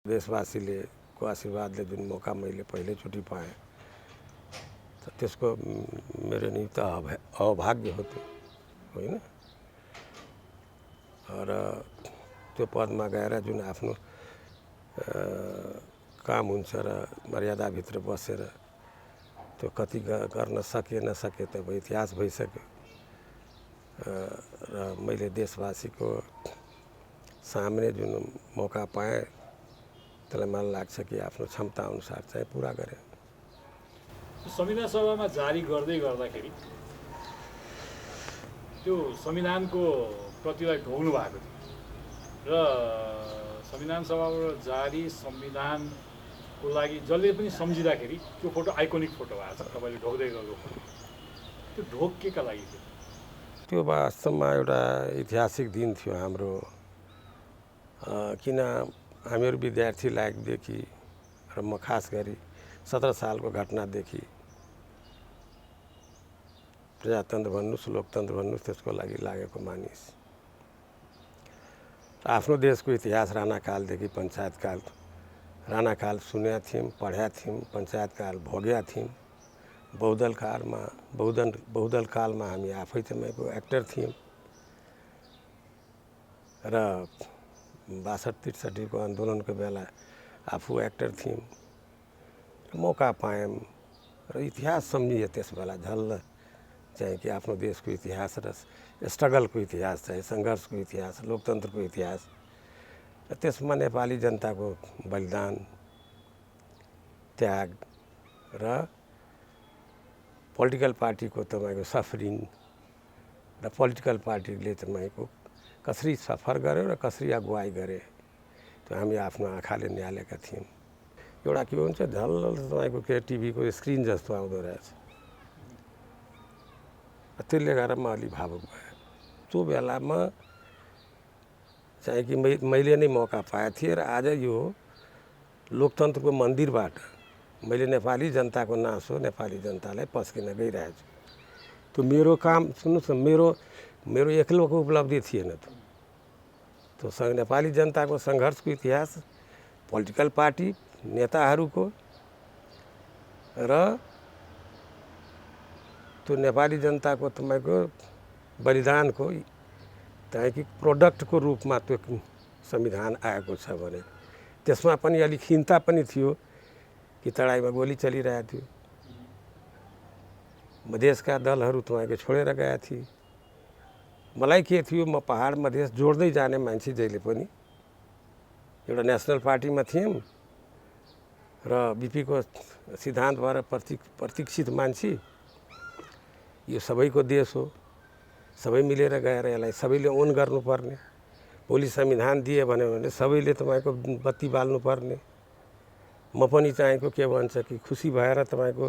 देशवासीले को आशीर्वादले जुन मौका मैले पहिलोचोटि पाएँ त्यसको मेरो निमित्त अभाग्य हो त्यो होइन। र त्यो पदमा गएर जुन आफ्नो काम हुन्छ र मर्यादाभित्र बसेर त्यो कति गर्न सके नसके त इतिहास भइसक्यो। र मैले देशवासीको सामने जुन मौका पाएँ त्यसलाई मलाई लाग्छ कि आफ्नो क्षमता अनुसार चाहिँ पुरा गरेँ। संविधान सभामा जारी गर्दै गर्दाखेरि त्यो संविधानको प्रतिलाई ढोग्नु भएको थियो र संविधान सभाबाट जारी संविधानको लागि जसले पनि सम्झिँदाखेरि त्यो फोटो आइकोनिक फोटो भएको छ। तपाईँले ढोग्दै गएको फोटो त्यो ढोकेका लागि थियो। त्यो वास्तवमा एउटा ऐतिहासिक दिन थियो हाम्रो, किन हामीहरू विद्यार्थी लायकदेखि र म खास गरी 17 सालको घटनादेखि प्रजातन्त्र भन्नुहोस् लोकतन्त्र भन्नुहोस् त्यसको लागि लागेको मानिस। आफ्नो देशको इतिहास राणाकालदेखि पञ्चायतकाल, राणाकाल सुनेका थियौँ, पढेका थियौँ, पञ्चायतकाल भोगेका थियौँ, बहुदल कालमा हामी आफै तपाईँको एक्टर थियौँ र 62-63 को आन्दोलनको बेला आफू एक्टर थियौँ। मौका पायौँ र इतिहास सम्झिए त्यस बेला झल्ल चाहिँ कि आफ्नो देशको इतिहास र स्ट्रगलको इतिहास चाहिँ सङ्घर्षको इतिहास, लोकतन्त्रको इतिहास र त्यसमा नेपाली जनताको बलिदान, त्याग र पोलिटिकल पार्टीको तपाईँको सफरिङ र पोलिटिकल पार्टीले तपाईँको कसरी सफर गर्यो र कसरी अगुवाई गरे त्यो हामी आफ्नो आँखाले निहालेका थियौँ। एउटा के हुन्छ झल्ल तपाईँको के टिभीको स्क्रिन जस्तो आउँदो रहेछ। त्यसले गर्दा म अलि भावुक भएँ। त्यो बेलामा चाहिँ कि मैले नै मौका पाएको थिएँ र आज यो लोकतन्त्रको मन्दिरबाट मैले नेपाली जनताको नासो नेपाली जनतालाई पस्किन गइरहेको छु। त्यो मेरो काम सुन्नुहोस् न, मेरो एक्लोको उपलब्धि थिएन। त्यो नेपाली जनताको सङ्घर्षको इतिहास, पोलिटिकल पार्टी नेताहरूको र त्यो नेपाली जनताको तपाईँको बलिदानको चाहिँ कि प्रोडक्टको रूपमा त्यो संविधान आएको छ भने त्यसमा पनि अलिक खिन्ता पनि थियो कि तराईमा गोली चलिरहेको थियो, मधेसका दलहरू तपाईँको छोडेर गएका थिए। मलाई के थियो, म पहाड मधेस जोड्दै जाने मान्छे जहिले पनि एउटा नेसनल पार्टीमा थियौँ र बिपीको सिद्धान्तबाट प्रतीक्षित मान्छे। यो सबैको देश हो, सबै मिलेर गएर यसलाई सबैले ओन गर्नुपर्ने। भोलि संविधान दिए भने सबैले तपाईँको बत्ती बाल्नुपर्ने। म पनि चाहेको के भन्छ कि खुसी भएर तपाईँको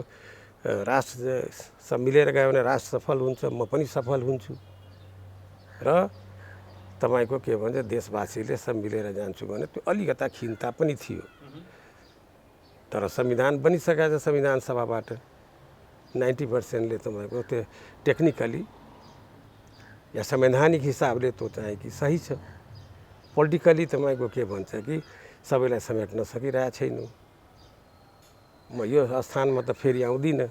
राष्ट्र सब मिलेर गयो भने राष्ट्र सफल हुन्छ, म पनि सफल हुन्छु र तपाईँको के भन्छ देशवासीले सब मिलेर जान्छु भने त्यो अलिकता खिन्ता पनि थियो। तर संविधान बनिसकेको छ। संविधान सभाबाट 90%ले तपाईँको त्यो टेक्निकली या संवैधानिक हिसाबले त्यो चाहिँ कि सही छ। पोलिटिकली तपाईँको के भन्छ कि सबैलाई समेट्न सकिरहेको छैन। म यो स्थानमा त फेरि आउँदिनँ,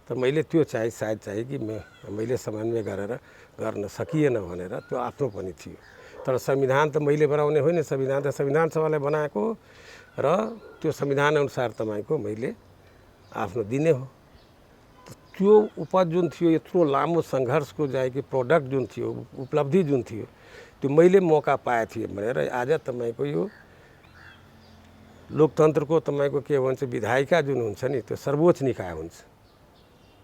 तर मैले त्यो चाहिँ सायद चाहिँ कि मैले समन्वय गरेर गर्न सकिएन भनेर त्यो आफ्नो पनि थियो। तर संविधान त मैले बनाउने होइन, संविधान त संविधान सभाले बनाएको र त्यो संविधान अनुसार तपाईँको मैले आफ्नो दिने हो। त्यो उपज जुन थियो, यत्रो लामो सङ्घर्षको चाहिँ कि प्रोडक्ट जुन थियो, उपलब्धि जुन थियो, त्यो मैले मौका पाएको थिएँ भनेर आज तपाईँको यो लोकतन्त्रको तपाईँको के भन्छ विधायिका जुन हुन्छ नि, त्यो सर्वोच्च निकाय हुन्छ।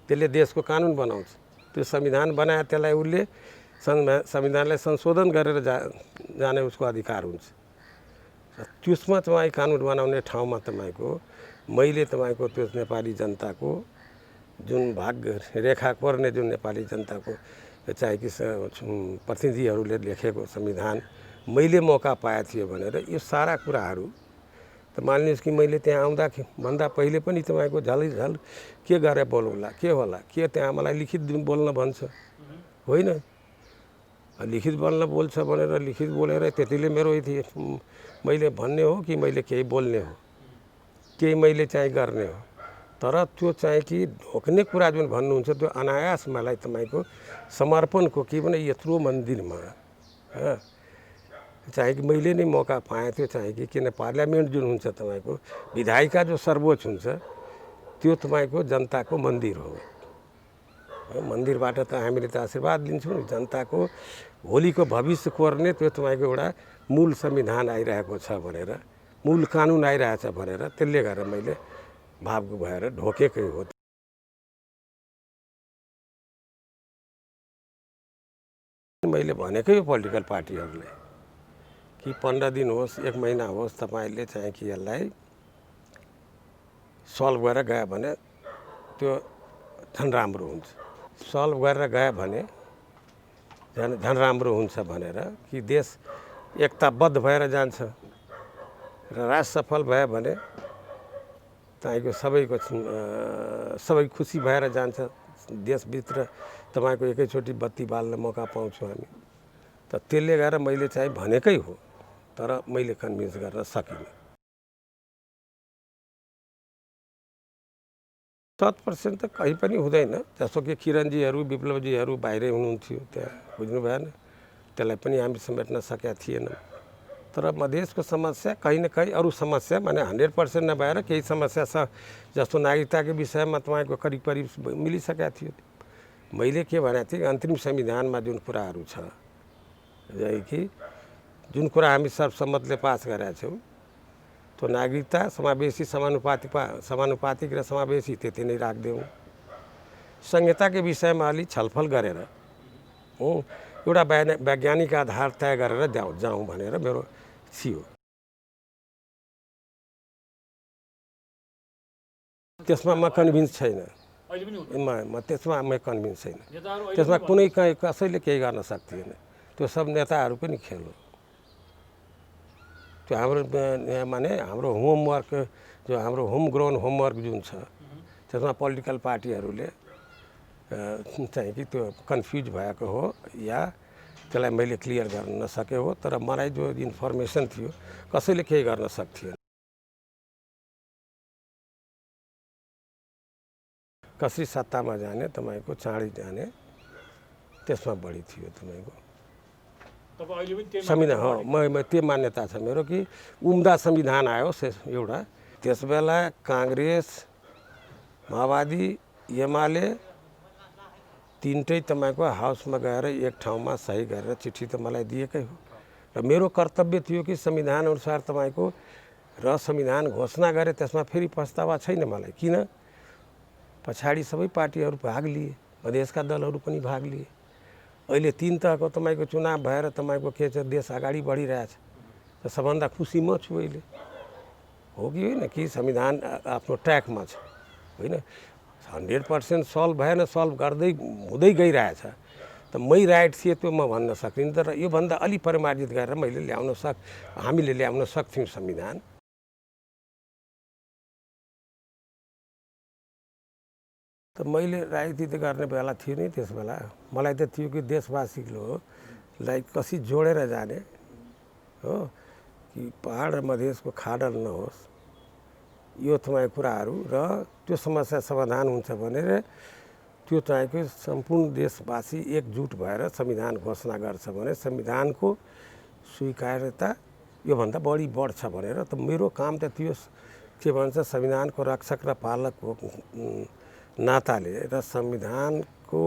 त्यसले देशको कानुन बनाउँछ। त्यो संविधान बनाए त्यसलाई उसले संविधानलाई संशोधन गरेर जाने उसको अधिकार हुन्छ। त्यसमा तपाईँ कानुन बनाउने ठाउँमा तपाईँको मैले तपाईँको त्यो नेपाली जनताको जुन भाग्य रेखा कोर्ने जुन नेपाली जनताको चाहिँ कि प्रतिनिधिहरूले लेखेको संविधान मैले मौका पाएको थिएँ भनेर यो सारा कुराहरू त मान्नुहोस् कि मैले त्यहाँ आउँदा भन्दा पहिले पनि तपाईँको झल के गरेर बोलौँला, के होला, के त्यहाँ मलाई लिखित बोल्न भन्छ होइन। लिखित बल्ल बोल्छ भनेर लिखित बोलेर त्यतिले मेरो मैले भन्ने हो कि मैले केही बोल्ने हो, केही मैले चाहिँ गर्ने हो। तर त्यो चाहिँ कि ढोक्ने कुरा जुन भन्नुहुन्छ त्यो अनायास मलाई तपाईँको समर्पणको कि भने यत्रो मन्दिरमा चाहिँ कि मैले नै मौका पाएँ। त्यो चाहिँ कि किन पार्लियामेन्ट जुन हुन्छ तपाईँको विधायिका जो सर्वोच्च हुन्छ त्यो तपाईँको जनताको मन्दिर हो। मन्दिरबाट त हामीले त आशीर्वाद लिन्छौँ नि। जनताको भोलिको भविष्य कोर्ने त्यो तपाईँको एउटा मूल संविधान आइरहेको छ भनेर, मूल कानुन आइरहेछ भनेर त्यसले गर्दा मैले भावुक भएर ढोकेकै हो। मैले भनेकै हो पोलिटिकल पार्टीहरूलाई कि 15 दिन होस् 1 महिना होस् तपाईँले चाहिँ कि यसलाई सल्भ गरेर गयो भने त्यो झन् राम्रो हुन्छ। सल्भ गरेर गयो भने झन् राम्रो हुन्छ भनेर कि देश एकताबद्ध भएर जान्छ र राष्ट्र सफल भयो भने तपाईँको सबै खुसी भएर जान्छ। देशभित्र तपाईँको एकैचोटि बत्ती बाल्न मौका पाउँछौँ हामी। त त्यसले गर्दा मैले चाहिँ भनेकै हो, तर मैले कन्भिन्स गर्न सकिनँ। 100% त कहीँ पनि हुँदैन। जस्तो कि किरणजीहरू विप्लवजीहरू बाहिरै हुनुहुन्थ्यो, त्यहाँ बुझ्नु भएन, त्यसलाई पनि हामी समेट्न सकेका थिएनौँ। तर मधेसको समस्या कहीँ न कहीँ अरू समस्या माने 100% नभएर केही समस्या छ। जस्तो नागरिकताको विषयमा तपाईँको करिब करिब मिलिसकेका थियो। मैले के भनेको थिएँ अन्तिम संविधानमा जुन कुराहरू छ कि जुन कुरा हामी सर्वसम्मतले पास गरेका छौँ त्यो नागरिकता समावेशी समानुपातिक र समावेशी त्यति नै राखिदेऊ। संहिताको विषयमा अलि छलफल गरेर एउटा वैज्ञानिक आधार तय गरेर जाउँ भनेर मेरो थियो। त्यसमा म कन्भिन्स छैन। त्यसमा म कन्भिन्स छैन। त्यसमा कुनै कसैले केही गर्न सक्दैन। त्यो सब नेताहरू पनि खेल हो। त्यो हाम्रो माने हाम्रो होमवर्क जो हाम्रो होम ग्राउन्ड होमवर्क जुन छ त्यसमा पोलिटिकल पार्टीहरूले चाहिँ कि त्यो कन्फ्युज भएको हो या त्यसलाई मैले क्लियर गर्न नसके हो। तर मलाई जो इन्फर्मेसन थियो कसैले केही गर्न सक्थेन। कसरी सत्तामा जाने तपाईँको चाँडै जाने त्यसमा बढी थियो तपाईँको संविधान। हो म त्यो मान्यता छ मेरो कि उम्दा संविधान आयो एउटा। त्यस बेला काङ्ग्रेस माओवादी एमाले तिनटै तपाईँको हाउसमा गएर एक ठाउँमा सही गरेर चिठी त मलाई दिएकै हो र मेरो कर्तव्य थियो कि संविधान अनुसार तपाईँको र संविधान घोषणा गरे त्यसमा फेरि पछतावा छैन मलाई। किन पछाडि सबै पार्टीहरू भाग लिए, मधेसका दलहरू पनि भाग लिए। अहिले 3 तहको तपाईँको चुनाव भएर तपाईँको के छ देश अगाडि बढिरहेछ। त सबभन्दा खुसी म छु अहिले, हो कि होइन कि संविधान आफ्नो ट्र्याकमा छ होइन। 100% सल्भ भएन, सल्भ गर्दै हुँदै गइरहेछ। त मै राइट थिएँ त्यो म भन्न सकिनँ। तर योभन्दा अलि परिमार्जित गरेर हामीले ल्याउन सक्थ्यौँ संविधान। त मैले राजनीति गर्ने बेला थियो नि त्यस बेला मलाई त थियो कि देशवासीलाई कसरी जोडेर जाने हो कि पहाड र मधेसको खाडल नहोस् यो तपाईँ कुराहरू र त्यो समस्या समाधान हुन्छ भनेर त्यो चाहिँ सम्पूर्ण देशवासी एकजुट भएर संविधान घोषणा गर्छ भने संविधानको स्वीकार्यता योभन्दा बढी बढ्छ भनेर त मेरो काम त थियो के भन्छ संविधानको रक्षक र पालक हो नाताले र संविधानको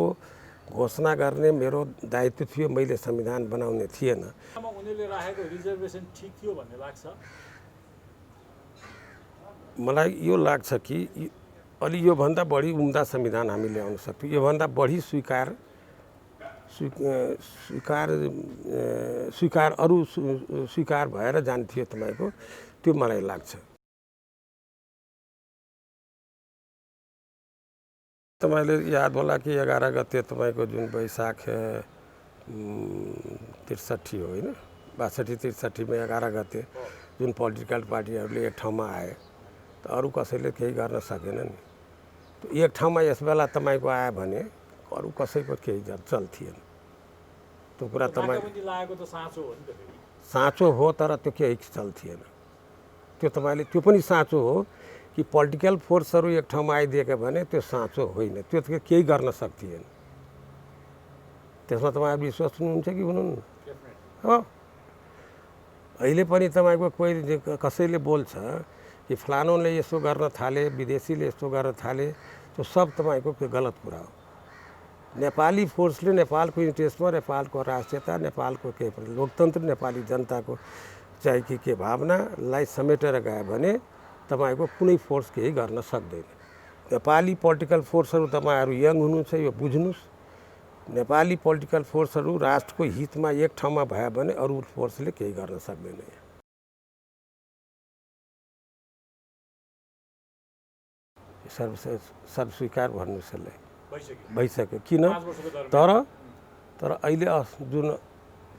घोषणा गर्ने मेरो दायित्व थियो। मैले संविधान बनाउने थिएन। उनीहरूले राखेको रिजर्भेसन ठिक थियो भन्ने लाग्छ मलाई। यो लाग्छ कि अलि योभन्दा बढी उम्दा संविधान हामी ल्याउन सक्थ्यौँ। योभन्दा बढी स्वीकार भएर जान्थ्यो तपाईँको त्यो मलाई लाग्छ। तपाईँले याद होला कि 11 गते तपाईँको जुन वैशाख 63 हो होइन 62-63 11 गते जुन पोलिटिकल पार्टीहरूले एक ठाउँमा आए त अरू कसैले केही गर्न सकेन नि। एक ठाउँमा यस बेला तपाईँको आयो भने अरू कसैको केही चल्थिएन। त्यो कुरा तपाईँ नाकाबन्दी लागेको त साँचो हो नि त फेरि। साँचो हो, तर त्यो केही चल्थिएन। त्यो तपाईँले त्यो पनि साँचो हो कि पोलिटिकल फोर्सहरू एक ठाउँमा आइदिएका भने त्यो साँचो होइन, त्यो केही गर्न सक्थिएन। त्यसमा तपाईँहरू विश्वास हुनुहुन्छ कि हुनुहुन्न? हो, अहिले पनि तपाईँको कोही कसैले बोल्छ कि फलानोले यसो गर्न थाले, विदेशीले यसो गर्न थाले, त्यो सब तपाईँको गलत कुरा हो। नेपाली फोर्सले नेपालको इन्ट्रेस्टमा, नेपालको राष्ट्रियता, नेपालको के लोकतन्त्र, नेपाली जनताको चाहिँ के भावनालाई समेटेर गयो भने तपाईँको कुनै फोर्स केही गर्न सक्दैन। नेपाली पोलिटिकल फोर्सहरू तपाईँहरू यङ हुनुहुन्छ, यो बुझ्नुहोस्। नेपाली पोलिटिकल फोर्सहरू राष्ट्रको हितमा एक ठाउँमा भयो भने अरू फोर्सले केही गर्न सक्दैन। सर्वस्वीकार भन्नुहोस् यसलाई, भइसक्यो। किन? तर अहिले जुन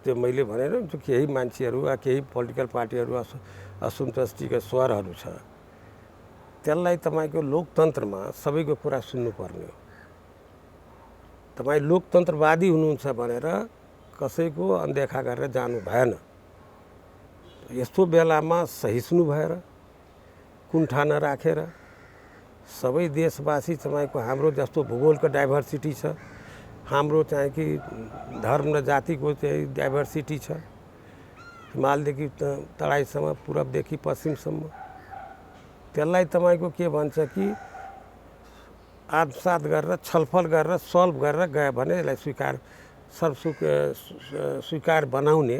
त्यो मैले भनेर जो केही मान्छेहरू वा केही पोलिटिकल पार्टीहरू असन्तुष्टिका स्वरहरू छ, त्यसलाई तपाईँको लोकतन्त्रमा सबैको कुरा सुन्नुपर्ने हो। तपाईँ लोकतन्त्रवादी हुनुहुन्छ भनेर कसैको अनदेखा गरेर जानु भएन। यस्तो बेलामा सहिष्णु भएर, कुण्ठा नराखेर, सबै देशवासी तपाईँको हाम्रो जस्तो भूगोलको डाइभर्सिटी छ, हाम्रो चाहिँ कि धर्म र जातिको चाहिँ डाइभर्सिटी छ, हिमालदेखि तराईसम्म, पूरबदेखि पश्चिमसम्म, त्यसलाई तपाईँको के भन्छ कि आत्मसात गरेर, छलफल गरेर, सल्भ गरेर गयो भने यसलाई स्वीकार बनाउने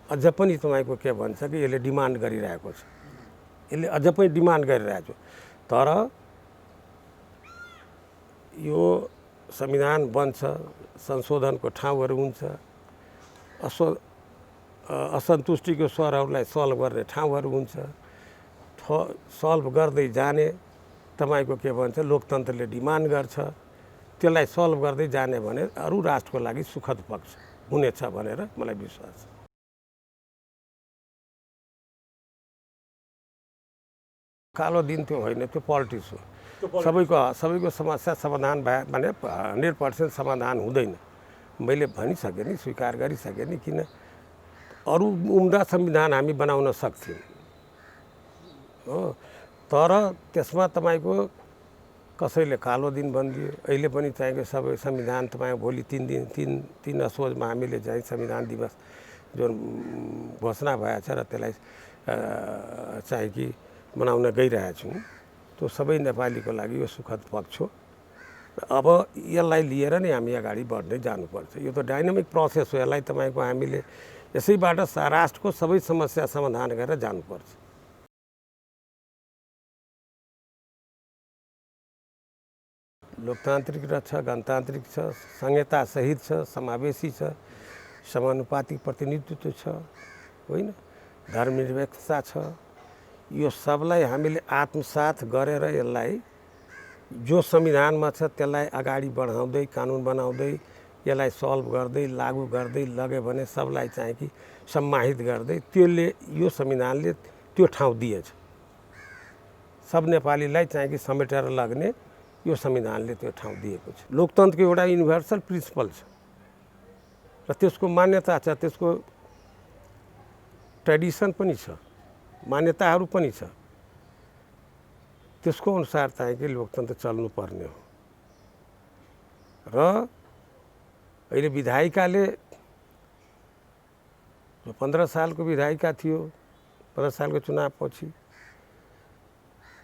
अझ पनि तपाईँको के भन्छ कि यसले डिमान्ड गरिरहेको छ। यसले अझ पनि डिमान्ड गरिरहेको छ। तर यो संविधान बन्छ, संशोधनको ठाउँहरू हुन्छ, असन्तुष्टिको स्वरहरूलाई सल्भ गर्ने ठाउँहरू हुन्छ। सल्भ गर्दै जाने तपाईँको के भन्छ लोकतन्त्रले डिमान्ड गर्छ, त्यसलाई सल्भ गर्दै जाने भने अरू राष्ट्रको लागि सुखद पक्ष हुनेछ भनेर मलाई विश्वास छ। कालो दिन त्यो होइन, त्यो पोलिटिक्स हो। सबैको समस्या समाधान भए भने 100% समाधान हुँदैन। मैले भनिसकेँ नि, स्वीकार गरिसकेँ नि। किन? अरू उम्दा संविधान हामी बनाउन सक्थ्यौँ हो, तर त्यसमा तपाईँको कसैले कालो दिन भनिदियो। अहिले पनि चाहिएको सबै संविधान तपाईँ भोलि 3 असोजमा हामीले चाहिँ संविधान दिवस जुन घोषणा भएछ र त्यसलाई चाहिँ कि मनाउन गइरहेछौँ, त्यो सबै नेपालीको लागि यो सुखद पक्ष हो। अब यसलाई लिएर नै हामी अगाडि बढ्दै जानुपर्छ। यो त डाइनामिक प्रोसेस हो। यसलाई तपाईँको हामीले यसैबाट राष्ट्रको सबै समस्या समाधान गरेर जानुपर्छ। लोकतान्त्रिक र छ, गणतान्त्रिक छ, संहिता सहित छ, समावेशी छ, समानुपातिक प्रतिनिधित्व छ, होइन, धर्मनिरपेक्षता छ। यो सबलाई हामीले आत्मसात गरेर यसलाई जो संविधानमा छ त्यसलाई अगाडि बढाउँदै, कानुन बनाउँदै, यसलाई सल्भ गर्दै, लागू गर्दै लग्यो भने सबलाई चाहिँ कि सम्मानित गर्दै, त्यसले यो संविधानले त्यो ठाउँ दिएछ। सब नेपालीलाई चाहिँ कि समेटेर लग्ने यो संविधानले त्यो ठाउँ दिएको छ। लोकतन्त्रको एउटा युनिभर्सल प्रिन्सिपल छ र त्यसको मान्यता छ, त्यसको ट्रेडिसन पनि छ, मान्यताहरू पनि छ। त्यसको अनुसार चाहिँ कि लोकतन्त्र चल्नुपर्ने हो। र अहिले विधायिकाले जो 15 सालको विधायिका थियो, 15 सालको चुनावपछि,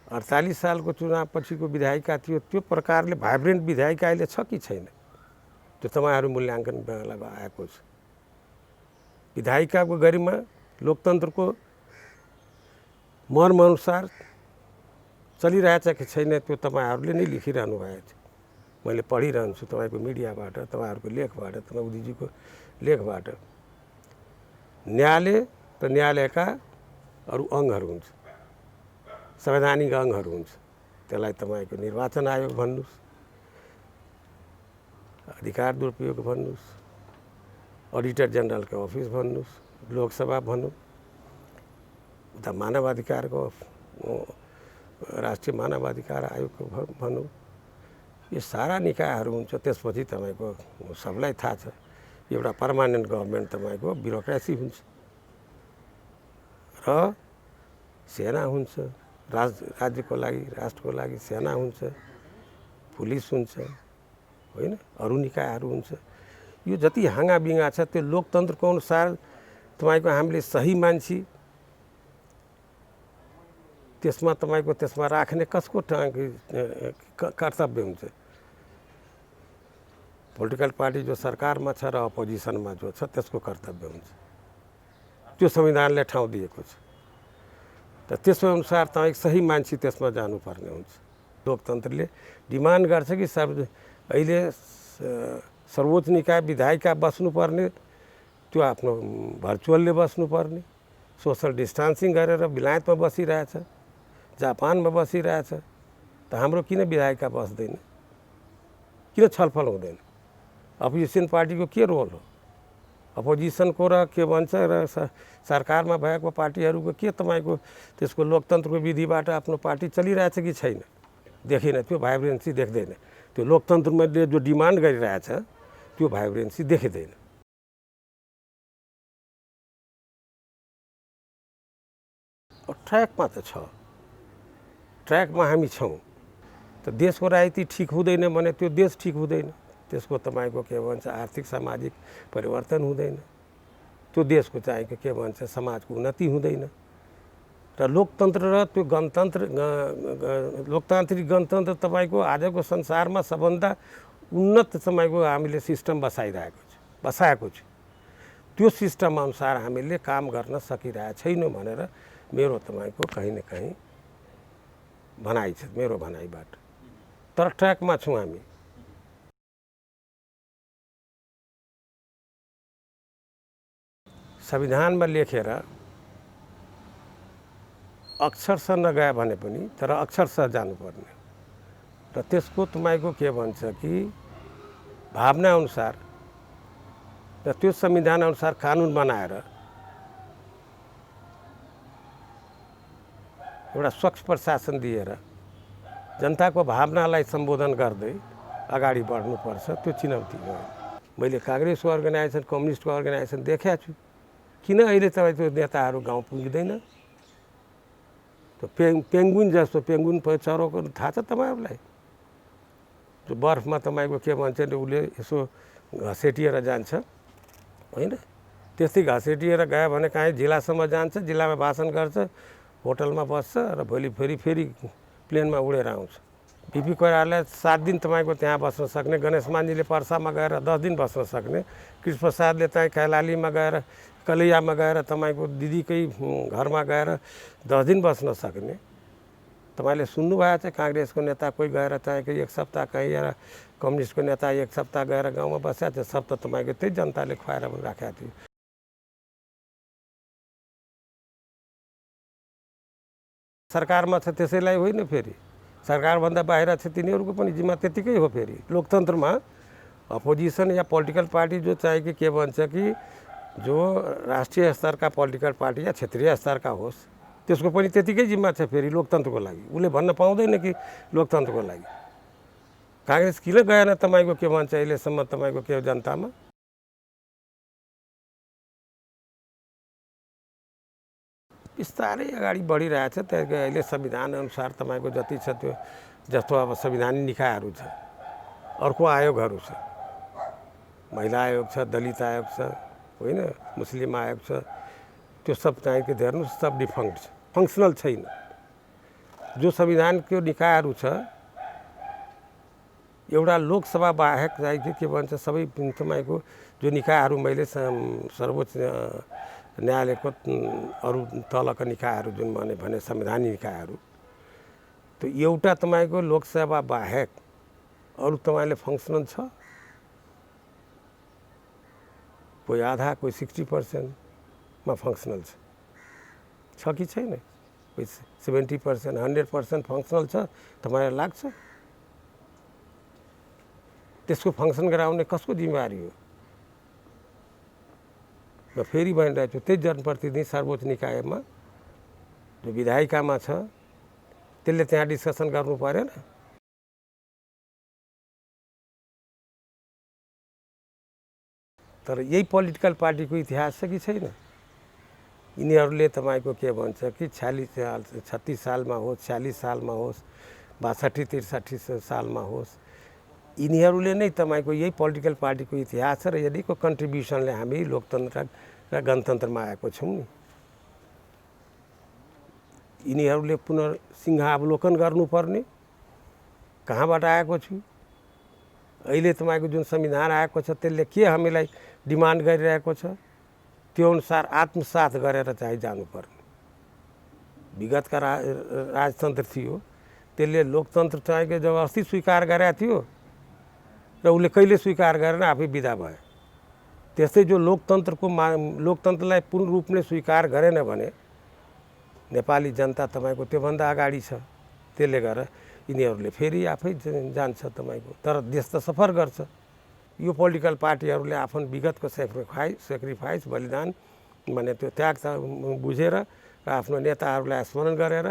48 सालको चुनावपछिको विधायिका थियो, त्यो प्रकारले भाइब्रेन्ट विधायिका अहिले छ कि छैन, त्यो तपाईँहरू मूल्याङ्कन आएको छ। विधायिकाको गरिमा लोकतन्त्रको मर्मअनुसार चलिरहेछ कि छैन, त्यो तपाईँहरूले नै लेखिरहनु भएको छ। मैले पढिरहन्छु तपाईँको मिडियाबाट, तपाईँहरूको लेखबाट, तपाईँ उदीजीको लेखबाट। न्यायालय र न्यायालयका अरू अङ्गहरू हुन्छ, संवैधानिक अङ्गहरू हुन्छ। त्यसलाई तपाईँको निर्वाचन आयोग भन्नुहोस्, अधिकार दुरुपयोग भन्नुहोस्, अडिटर जनरलको अफिस भन्नुहोस्, लोकसभा भनौँ, उता मानवाधिकारको राष्ट्रिय मानवाधिकार आयोगको भनौँ, यो सारा निकायहरू हुन्छ। त्यसपछि तपाईँको सबलाई थाहा छ एउटा पर्मानेन्ट गभर्मेन्ट तपाईँको ब्युरोक्रेसी हुन्छ र सेना हुन्छ, राज्यको लागि राष्ट्रको लागि सेना हुन्छ, पुलिस हुन्छ, होइन, अरू निकायहरू हुन्छ। यो जति हाँगाबिङ्गा छ त्यो लोकतन्त्रको अनुसार तपाईँको हामीले सही मान्छे त्यसमा तपाईँको त्यसमा राख्ने कसको कर्तव्य हुन्छ? पोलिटिकल पार्टी जो सरकारमा छ र अपोजिसनमा जो छ त्यसको कर्तव्य हुन्छ। त्यो संविधानले ठाउँ दिएको छ। त त्यसको अनुसार तपाईँ सही मान्छे त्यसमा जानुपर्ने हुन्छ। लोकतन्त्रले डिमान्ड गर्छ कि अहिले सर्वोच्च निकाय विधायिका बस्नुपर्ने, त्यो आफ्नो भर्चुअलले बस्नुपर्ने, सोसल डिस्टान्सिङ गरेर बेलायतमा बसिरहेछ, जापानमा बसिरहेछ, त हाम्रो किन विधायिका बस्दैन? किन छलफल हुँदैन? अपोजिसन पार्टीको के रोल हो? अपोजिसनको र के भन्छ र सरकारमा भएको पार्टीहरूको के तपाईँको त्यसको लोकतन्त्रको विधिबाट आफ्नो पार्टी चलिरहेछ कि छैन? देखिन, त्यो भाइब्रेन्सी देख्दैन। त्यो लोकतन्त्रमा जो डिमान्ड गरिरहेछ त्यो भाइब्रेन्सी देखिँदैन। ट्र्याकमा त छ, ट्र्याकमा हामी छौँ। त देशको राजनीति ठिक हुँदैन भने त्यो देश ठिक हुँदैन, त्यसको तपाईँको के भन्छ आर्थिक सामाजिक परिवर्तन हुँदैन, त्यो देशको चाहिँ के भन्छ समाजको उन्नति हुँदैन। र लोकतन्त्र र त्यो गणतन्त्र लोकतान्त्रिक गणतन्त्र तपाईँको आजको संसारमा सबभन्दा उन्नत तपाईँको हामीले सिस्टम बसाएको छ। त्यो सिस्टम अनुसार हामीले काम गर्न सकिरहेको छैनौँ भनेर मेरो तपाईँको कहीँ न कहीँ भनाइ छ, मेरो भनाइबाट। तर ट्र्याकमा छौँ हामी। संविधानमा लेखेर अक्षरशः नगए भने पनि तर अक्षरशः जानुपर्ने र त्यसको तपाईँको के भन्छ कि भावना अनुसार र त्यो संविधान अनुसार कानुन बनाएर एउटा स्वच्छ प्रशासन दिएर जनताको भावनालाई सम्बोधन गर्दै अगाडि बढ्नुपर्छ। त्यो चुनौती हो। मैले काङ्ग्रेसको अर्गनाइजेसन, कम्युनिस्टको अर्गनाइजेसन देखेको छु। किन अहिले तपाईँको नेताहरू गाउँ पुग्दैन? त्यो पेङ्गुइन जस्तो पेङ्गुइन चरोको थाहा छ तपाईँहरूलाई? त्यो बर्फमा तपाईँको के भन्छ नि उसले यसो घसेटिएर जान्छ, होइन? त्यस्तै घसेटिएर गयो भने काहीँ जिल्लासम्म जान्छ, जिल्लामा भाषण गर्छ, होटलमा बस्छ र भोलि फेरि प्लेनमा उडेर आउँछ। बिपी कोइरालाले 7 दिन तपाईँको त्यहाँ बस्न सक्ने, गणेश मान्जीले पर्सामा गएर 10 दिन बस्न सक्ने, कृष्ण प्रसादले चाहिँ कैलालीमा गएर कलैयामा गएर तपाईँको दिदीकै घरमा गएर 10 दिन बस्न सक्ने। तपाईँले सुन्नुभएको छ काङ्ग्रेसको नेता कोही गएर तपाईँको 1 सप्ताह कहीँ या कम्युनिस्टको नेता 1 सप्ताह गएर गाउँमा बसेको थियो? सब त तपाईँको त्यही जनताले खुवाएर राखेको थियो। सरकारमा छ त्यसैलाई होइन, फेरि सरकारभन्दा बाहिर छ तिनीहरूको पनि जिम्मा त्यतिकै हो। फेरि लोकतन्त्रमा अपोजिसन या पोलिटिकल पार्टी जो चाहिँ कि के भन्छ कि जो राष्ट्रिय स्तरका पोलिटिकल पार्टी या क्षेत्रीय स्तरका होस् त्यसको पनि त्यतिकै जिम्मा छ फेरि लोकतन्त्रको लागि। उसले भन्न पाउँदैन कि लोकतन्त्रको लागि काङ्ग्रेस किन गएन तपाईँको के भन्छ अहिलेसम्म तपाईँको के जनतामा? बिस्तारै अगाडि बढिरहेछ। त्यहाँको अहिले संविधान अनुसार तपाईँको जति छ त्यो जस्तो अब संविधानिक निकायहरू छ, अर्को आयोगहरू छ, महिला आयोग छ, दलित आयोग छ, होइन, मुस्लिम आयोग छ, त्यो सब चाहिँ हेर्नुहोस् सब डिफङ्क्ट छ, फङ्सनल छैन। जो संविधानको निकायहरू छ एउटा लोकसभा बाहेक चाहिँ के भन्छ सबै तपाईँको जो निकायहरू मैले सर्वोच्च न्यायालयको अरू तलका निकायहरू जुन भने संवैधानिक निकायहरू, त्यो एउटा तपाईँको लोकसभा बाहेक अरू तपाईँले फङ्सनल छ? कोही आधा, कोही 60%मा फङ्सनल छ कि छैन? कोही 70%, 100% फङ्सनल छ? तपाईँलाई लाग्छ? त्यसको फङ्सन गराउने कसको जिम्मेवारी हो? र फेरि भनिरहेको छु त्यही जनप्रतिनिधि सर्वोच्च निकायमा जो विधायिकामा छ त्यसले त्यहाँ डिस्कसन गर्नु परेन? तर यही पोलिटिकल पार्टीको इतिहास छ कि छैन? यिनीहरूले तपाईँको के भन्छ कि 36 सालमा होस्, 46 सालमा होस्, 62-63 सालमा होस्, यिनीहरूले नै तपाईँको यही पोलिटिकल पार्टीको इतिहास छ र यदिको कन्ट्रिब्युसनले हामी लोकतन्त्र र गणतन्त्रमा आएको छौँ नि। यिनीहरूले पुनर्सिंहावलोकन गर्नुपर्ने, कहाँबाट आएको छु, अहिले तपाईँको जुन संविधान आएको छ त्यसले के हामीलाई डिमान्ड गरिरहेको छ, त्यो अनुसार आत्मसात गरेर चाहिँ जानुपर्ने। विगतका राजतन्त्र थियो त्यसले लोकतन्त्र चाहिँ जबरजस्ती स्वीकार गरेको थियो र उसले कहिले स्वीकार गरेर आफै बिदा भयो। त्यस्तै जो लोकतन्त्रलाई पूर्ण रूपले स्वीकार गरेन भने नेपाली जनता तपाईँको त्योभन्दा अगाडि छ। त्यसले गर्दा यिनीहरूले फेरि आफै जान्छ तपाईँको, तर देश त सफर गर्छ। यो पोलिटिकल पार्टीहरूले आफ्नो विगतको सेक्रिफाइस बलिदान भने त्यो त्याग बुझेर र आफ्नो नेताहरूलाई स्मरण गरेर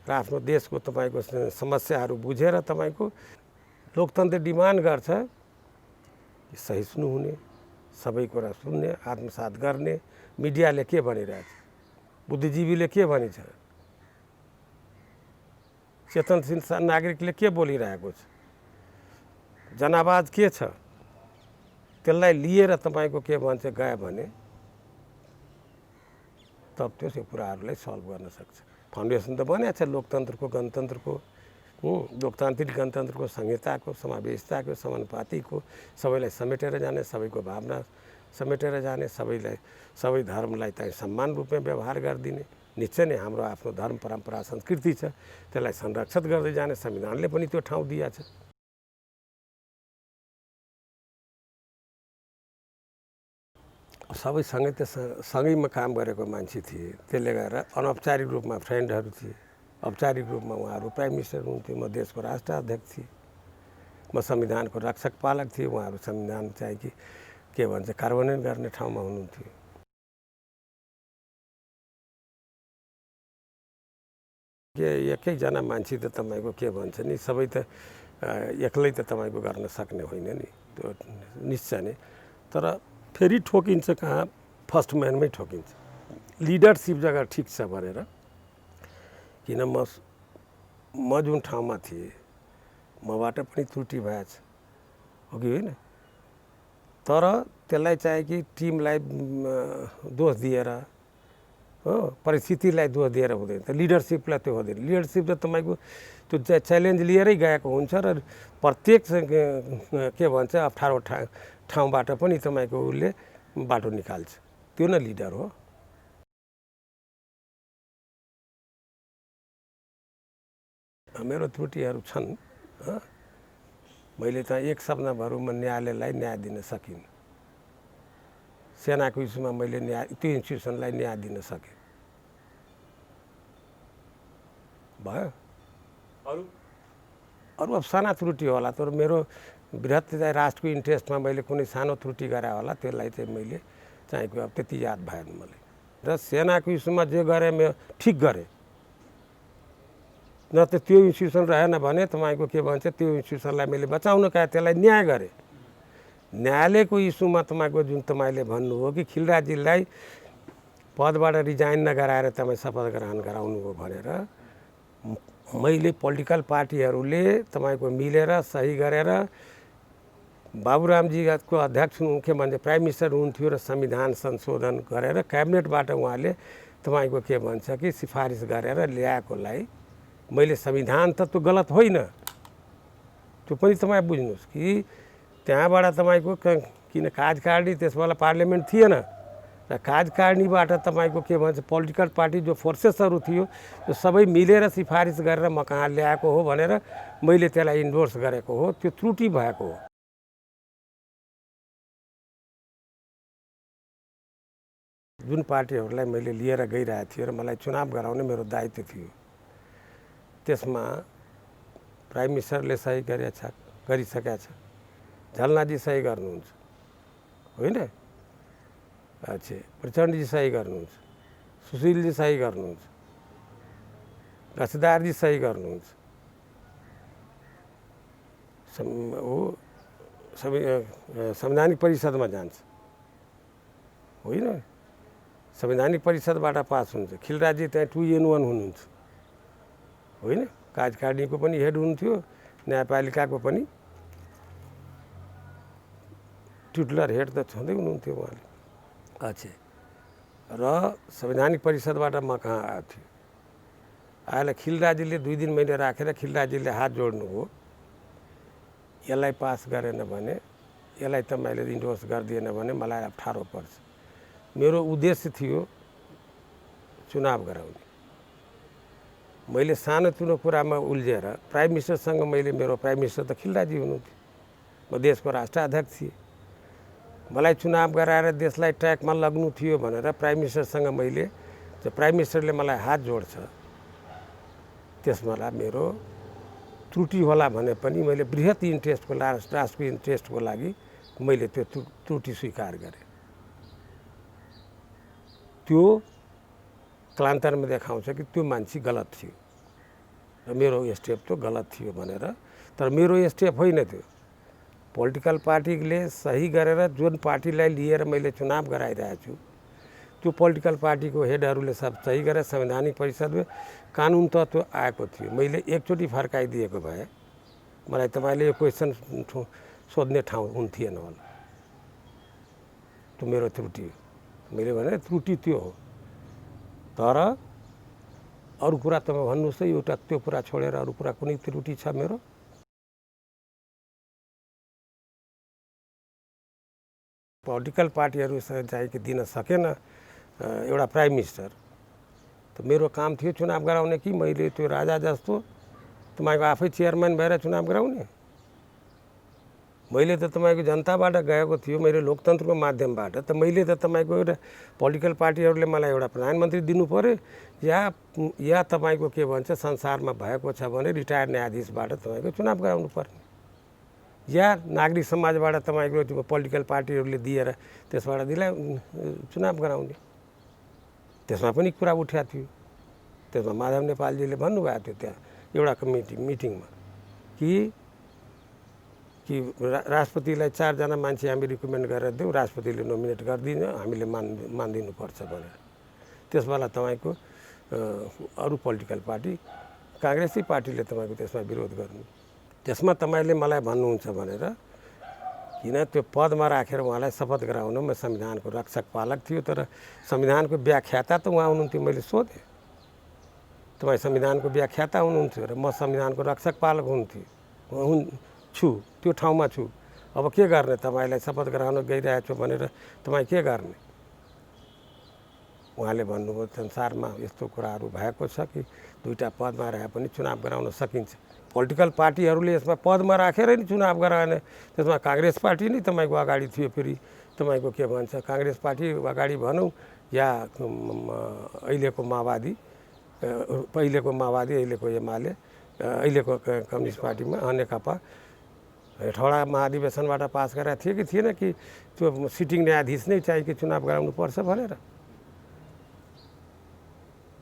र आफ्नो देशको तपाईँको समस्याहरू बुझेर तपाईँको लोकतन्त्र डिमान्ड गर्छ सहिष्णु हुने, सबै कुरा सुन्ने, आत्मसात गर्ने। मिडियाले के भनिरहेछ, बुद्धिजीवीले के भनिन्छ, चेतनशील नागरिकले के बोलिरहेको छ, जनावाज के छ, त्यसलाई लिएर तपाईँको के भन्छ गयो भने तब त्यो कुराहरूलाई सल्भ गर्न सक्छ। फाउन्डेसन त बनेको छ लोकतन्त्रको, गणतन्त्रको, लोकतान्त्रिक गणतन्त्रको, संहिताको, समावेशताको, समानुपातिको, सबैलाई समेटेर जाने, सबैको भावना समेटेर जाने, सबै धर्मलाई चाहिँ सम्मान रूपमा व्यवहार गरिदिने। निश्चय नै हाम्रो आफ्नो धर्म परम्परा संस्कृति छ, त्यसलाई संरक्षित गर्दै जाने संविधानले पनि त्यो ठाउँ दिएको छ। सबै सँगैमा काम गरेको मान्छे थिए, त्यसले गर्दा अनौपचारिक रूपमा फ्रेन्डहरू थिए, औपचारिक रूपमा उहाँहरू प्राइम मिनिस्टर हुन्थ्यो, म देशको राष्ट्राध्यक्ष थिएँ, म संविधानको रक्षक पालक थिएँ, उहाँहरू संविधान चाहिँ के भन्छ कार्यान्वयन गर्ने ठाउँमा हुनुहुन्थ्यो। एकैजना मान्छे त तपाईँको के भन्छ नि, सबै त एक्लै त तपाईँको गर्न सक्ने होइन नि, त्यो निश्चय नै। तर फेरि ठोकिन्छ कहाँ, फर्स्ट म्यानमै ठोकिन्छ। लिडरसिप जग्गा ठिक छ भनेर, किन म जुन ठाउँमा थिएँ मबाट पनि त्रुटि भएछ हो कि होइन, तर त्यसलाई चाहिँ कि टिमलाई दोष दिएर हो, परिस्थितिलाई दोष दिएर हुँदैन, त लिडरसिपलाई त्यो हुँदैन। लिडरसिप त तपाईँको त्यो च्यालेन्ज लिएरै गएको हुन्छ र प्रत्येक के भन्छ अप्ठ्यारो ठाउँबाट पनि तपाईँको उसले बाटो निकाल्छ, त्यो न लिडर हो। मेरो त्रुटिहरू छन्, मैले त एक शब्दभरमा न्यायालयलाई न्याय दिन सकिनँ। सेनाको इस्युमा मैले त्यो इन्स्टिट्युसनलाई न्याय दिन सकेँ, भयो। अरू अब साना त्रुटि होला, तर मेरो बृहत चाहिँ राष्ट्रको इन्ट्रेस्टमा मैले कुनै सानो त्रुटि गरे होला, त्यसलाई चाहिँ मैले चाहेको अब त्यति याद भएन मलाई। र सेनाको इस्युमा जे गरेँ म ठिक गरेँ, न त त्यो इन्स्टिट्युसन रहेन भने तपाईँको के भन्छ त्यो इन्स्टिट्युसनलाई मैले बचाउन कहाँ त्यसलाई न्याय गरेँ। न्यायालयको इस्युमा तपाईँको जुन तपाईँले भन्नुभयो कि खिलराजीलाई पदबाट रिजाइन नगराएर तपाईँ शपथ ग्रहण गराउनु हो भनेर, मैले पोलिटिकल पार्टीहरूले तपाईँको मिलेर सही गरेर बाबुरामजीको अध्यक्ष के भन्छ प्राइम मिनिस्टर हुन्थ्यो र संविधान संशोधन गरेर क्याबिनेटबाट उहाँले तपाईँको के भन्छ कि सिफारिस गरेर ल्याएकोलाई मैले संविधान त त्यो गलत होइन, त्यो पनि तपाईँ बुझ्नुहोस् कि त्यहाँबाट तपाईँको किन कार्यकारिणी त्यस बेला पार्लियामेन्ट थिएन र कार्यकारिणीबाट तपाईँको के भन्छ पोलिटिकल पार्टी जो फोर्सेसहरू थियो त्यो सबै मिलेर सिफारिस गरेर म कहाँ ल्याएको हो भनेर मैले त्यसलाई इन्डोर्स गरेको हो, त्यो त्रुटि भएको हो। जुन पार्टीहरूलाई मैले लिएर गइरहेको थिएँ र मलाई चुनाव गराउने मेरो दायित्व थियो, त्यसमा प्राइम मिनिस्टरले सही गरिसकेका छ, झलनाजी सही गर्नुहुन्छ होइन, अच्छा प्रचण्डजी सही गर्नुहुन्छ, सुशीलजी सही गर्नुहुन्छ, गछदारजी सही गर्नुहुन्छ, संवैधानिक परिषदमा जान्छ, होइन, संवैधानिक परिषदबाट पास हुन्छ। खिलराजी त्यहाँ 2N1 हुनुहुन्छ होइन, कार्यकारिणीको पनि हेड हुनुहुन्थ्यो, न्यायपालिकाको पनि ट्युटलर हेड त छँदै हुनुहुन्थ्यो उहाँले। अच्छा, र संवैधानिक परिषदबाट म कहाँ आएको थियो, आएर खिलराजीले 2 दिन मैले राखेर खिलराजीले हात जोड्नु हो, यसलाई पास गरेन भने, यसलाई तपाईँले इन्डोर्स गरिदिएन भने मलाई अप्ठ्यारो पर्छ। मेरो उद्देश्य थियो चुनाव गराउने। मैले सानोतिनो कुरामा उल्झेर प्राइम मिनिस्टरसँग मेरो प्राइम मिनिस्टर त खिलराजी हुनुहुन्थ्यो, म देशको राष्ट्राध्यक्ष थिएँ, मलाई चुनाव गराएर देशलाई ट्र्याकमा लग्नु थियो भनेर प्राइम मिनिस्टरसँग प्राइम मिनिस्टरले मलाई हात जोड्छ, त्यसमा मेरो त्रुटि होला भने पनि मैले बृहत इन्ट्रेस्टको राष्ट्रको इन्ट्रेस्टको लागि मैले त्यो त्रुटि स्वीकार गरेँ। त्यो कालान्तरमा देखाउँछ कि त्यो मान्छे गलत थियो र मेरो स्टेप त गलत थियो भनेर। तर मेरो स्टेप होइन त्यो, पोलिटिकल पार्टीले सही गरेर जुन पार्टीलाई लिएर मैले चुनाव गराइरहेको छु त्यो पोलिटिकल पार्टीको हेडहरूले सब सही गरेर संवैधानिक परिषदमा कानुन तत्त्व आएको थियो। मैले एकचोटि फर्काइदिएको भए मलाई तपाईँले यो क्वेसन सोध्ने ठाउँ हुन्थेन होला। त्यो मेरो त्रुटि हो, मैले भने त्रुटि त्यो हो। तर अरू कुरा तपाईँ भन्नुहोस् त, एउटा त्यो कुरा छोडेर अरू कुरा कुनै त्रुटि छ मेरो? पोलिटिकल पार्टीहरूसँग चाहिँ कि दिन सकेन एउटा प्राइम मिनिस्टर, त मेरो काम थियो चुनाव गराउने कि मैले त्यो राजा जस्तो तपाईँको आफै चेयरम्यान भएर चुनाव गराउने? मैले त तपाईँको जनताबाट गएको थियो, मैले लोकतन्त्रको माध्यमबाट, त मैले त तपाईँको एउटा पोलिटिकल पार्टीहरूले मलाई एउटा प्रधानमन्त्री दिनु पऱ्यो या तपाईँको के भन्छ संसारमा भएको छ भने रिटायर्ड न्यायाधीशबाट तपाईँको चुनाव गराउनु पर्ने, या नागरिक समाजबाट तपाईँको त्यो पोलिटिकल पार्टीहरूले दिएर त्यसबाट दिलाई चुनाव गराउने। त्यसमा पनि कुरा उठ्या थियो। त्यसमा माधव नेपालजीले भन्नुभएको थियो त्यहाँ एउटा मिटिङमा कि राष्ट्रपतिलाई 4 जना मान्छे हामी रिकमेन्ड गरेर देऊ, राष्ट्रपतिले नोमिनेट गरिदिनु, हामीले मानिदिनुपर्छ भनेर। त्यसबेला तपाईँको अरू पोलिटिकल पार्टी काङ्ग्रेसी पार्टीले तपाईँको त्यसमा विरोध गर्नु। त्यसमा तपाईँले मलाई भन्नुहुन्छ भनेर किन त्यो पदमा राखेर उहाँलाई शपथ गराउन म संविधानको रक्षक पालक थियो, तर संविधानको व्याख्याता त उहाँ हुनुहुन्थ्यो। मैले सोधेँ तपाईँ संविधानको व्याख्याता हुनुहुन्थ्यो र म संविधानको रक्षक पालक छु, त्यो ठाउँमा छु, अब के गर्ने? तपाईँलाई शपथ गराउन गइरहेको छु भनेर तपाईँ के गर्ने? उहाँले भन्नुभयो संसारमा यस्तो कुराहरू भएको छ कि 2टा पदमा रहे पनि चुनाव गराउन सकिन्छ। पोलिटिकल पार्टीहरूले यसमा पदमा राखेर नि चुनाव गराएन। त्यसमा काङ्ग्रेस पार्टी नै तपाईँको अगाडि थियो। फेरि तपाईँको के भन्छ, काङ्ग्रेस पार्टी अगाडि भनौँ या अहिलेको माओवादी, पहिलेको माओवादी, अहिलेको एमाले, अहिलेको कम्युनिस्ट पार्टीमा नेकपा हेटौडा महाधिवेशनबाट पास गरेका थिए कि थिएन कि त्यो सिटिङ न्यायाधीश नै चाहिँ कि चुनाव गराउनुपर्छ भनेर?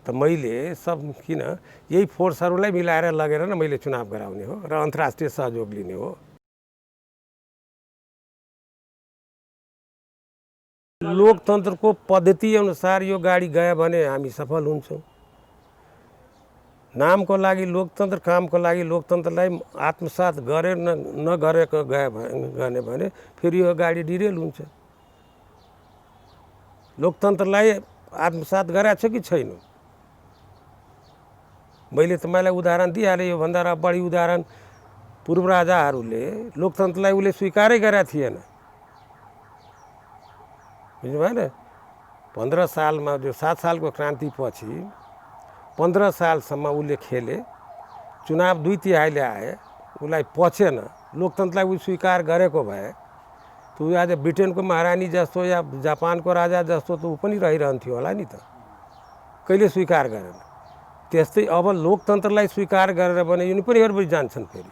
त मैले सब किन यही फोर्सहरूलाई मिलाएर लगेर न मैले चुनाव गराउने हो र अन्तर्राष्ट्रिय सहयोग लिने हो। लोकतन्त्रको पद्धति अनुसार यो गाडी गयो भने हामी सफल हुन्छौँ। नामको लागि लोकतन्त्र, कामको लागि लोकतन्त्रलाई आत्मसात गरे नगरेको गयो भने फेरि यो गाडी डिरेल हुन्छ। लोकतन्त्रलाई आत्मसात गराएको छ कि छैन? मैले तपाईँलाई उदाहरण दिइहालेँ। योभन्दा बढी उदाहरण पूर्व राजाहरूले लोकतन्त्रलाई उसले स्वीकारै गरेका थिएन। बुझ्नु भएन? 15 सालमा जो 7 सालको क्रान्तिपछि 15 सालसम्म उसले खेले, चुनाव 2/3 आए, उसलाई पचेन। लोकतन्त्रलाई उ स्वीकार गरेको भए त ऊ आज ब्रिटेनको महारानी जस्तो या जापानको राजा जस्तो त ऊ पनि रहिरहन्थ्यो होला नि त। कहिले स्वीकार गरेन। त्यस्तै अब लोकतन्त्रलाई स्वीकार गरेर भने यिनी पनि हेर्दै जान्छन् फेरि।